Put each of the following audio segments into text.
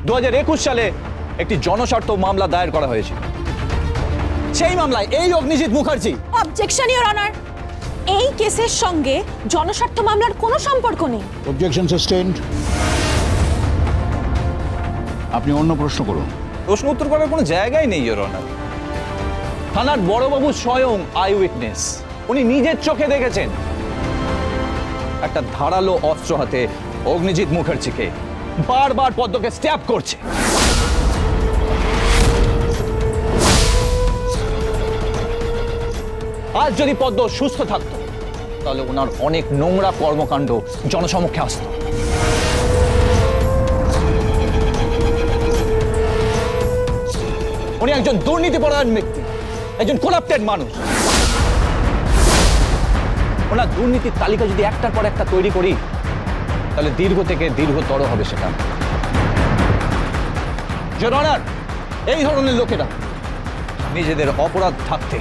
2021 সালে একটি জনস্বার্থ মামলা দায়ের করা হয়েছিল। সেই মামলায় এই Agnijit Mukherjee. Objection your honour, এই কেসের সঙ্গে জনস্বার্থ মামলার কোনো সম্পর্ক নেই। Objection sustained. আপনি অন্য প্রশ্ন করুন। প্রশ্ন উত্তর করার কোনো জায়গায় নেই ইওর অনার। থানার বড়বাবু স্বয়ং আই উইটনেস, উনি নিজের চোখে দেখেছেন একটা ধারালো অস্ত্র হাতে অগ্নিজিৎ মুখার্জিকে বারবার পদ্মকে স্ট্যাব করছে। আজ যদি পদ্ম সুস্থ থাকতো তাহলে ওনার অনেক নোংরা কর্মকাণ্ড জনসমক্ষে আসতো। উনি একজন দুর্নীতিপরায়ণ ব্যক্তি, একজন করাপ্টেড মানুষ। ওনার দুর্নীতির তালিকা যদি একটার পর একটা তৈরি করি তাহলে দীর্ঘ থেকে দীর্ঘতর হবে সেটা। ইওর অনার, এই ধরনের লোকেরা নিজেদের অপরাধ থাকতে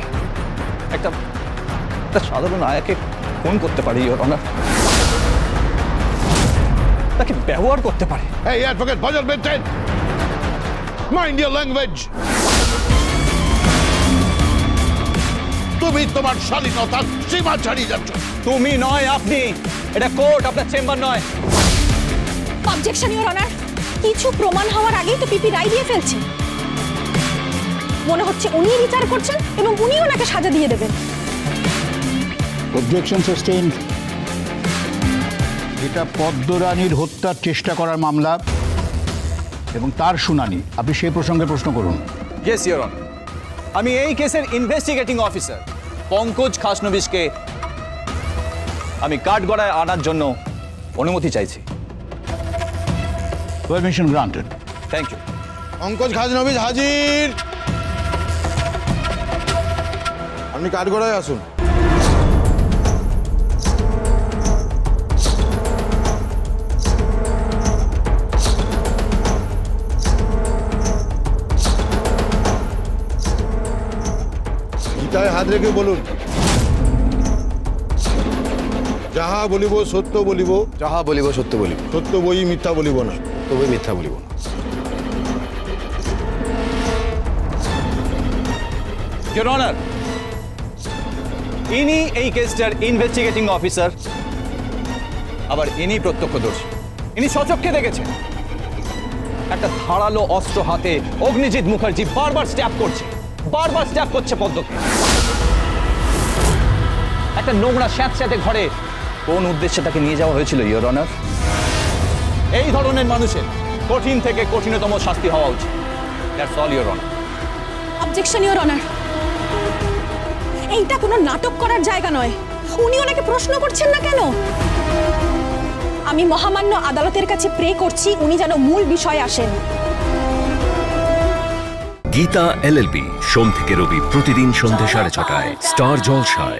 একটা সাধারণ আয়াকে খুন করতে পারে ইওর অনার, তাকে ব্যবহার করতে পারে। এই অ্যাডভোকেট বজর মেনটেন, মাইন্ড ইওর ল্যাঙ্গুয়েজ। তুমি তোমার শালীনতার সীমা ছাড়িয়ে যাচ্ছ। তুমি নয়, আপনি। এটা কোর্ট, আপনার চেম্বার নয়। অবজেকশন ইওর অনার, কিছু প্রমাণ হওয়ার আগেই তো পিপি রায় দিয়ে ফেলছে। মনে হচ্ছে উনি বিচার করছেন এবং উনি ওনাকে সাজা দিয়ে দেবেন। Objection sustained. এটা পদ্মরানীর হত্যার চেষ্টা করার মামলা এবং তার শুনানি। আপনি সেই প্রসঙ্গে প্রশ্ন করুন। ইয়েস ইওর অনার, আমি এই কেসের ইনভেস্টিগেটিং অফিসার পঙ্কজ খাসনবিশকে আমি কাঠগড়ায় আনার জন্য অনুমতি চাইছি। Permission granted. Thank you. Pankaj Khasnabish হাজির। আপনি কাঠগড়ায় আসুন। গীতায় হাত রেখে বলুন, যাহা বলিব সত্য বলিব, যাহা বলিব সত্য বলিব, সত্য বই মিথ্যা বলিব না। তবে মিথ্যা বলিব না। ইওর অনার, ইনি এই কেসটার ইনভেস্টিগেটিং অফিসার, আবার ইনি প্রত্যক্ষদর্শী। ইনি স্বচক্ষে দেখেছেন একটা ধারালো অস্ত্র হাতে অগ্নিজিৎ মুখার্জি বারবার স্ট্যাব করছে পদ্মকে। একটা নোংরা স্যাঁতস্যাঁতে ঘরে কোন উদ্দেশ্যে তাকে নিয়ে যাওয়া হয়েছিল ইওর অনার? এই ধরনের মানুষের কঠিন থেকে কঠিনতম শাস্তি হওয়া উচিত। That's all your honour. Objection your honour, এইটা কোনো নাটক করার জায়গা নয়। উনি ওনাকে প্রশ্ন করছেন না কেন? আমি মহামান্য আদালতের কাছে প্রে করছি উনি যেন মূল বিষয়ে আসেন। গীতা LLB সোম থেকে রবি প্রতিদিন সন্ধ্যে 6:30টায় স্টার জলসায়।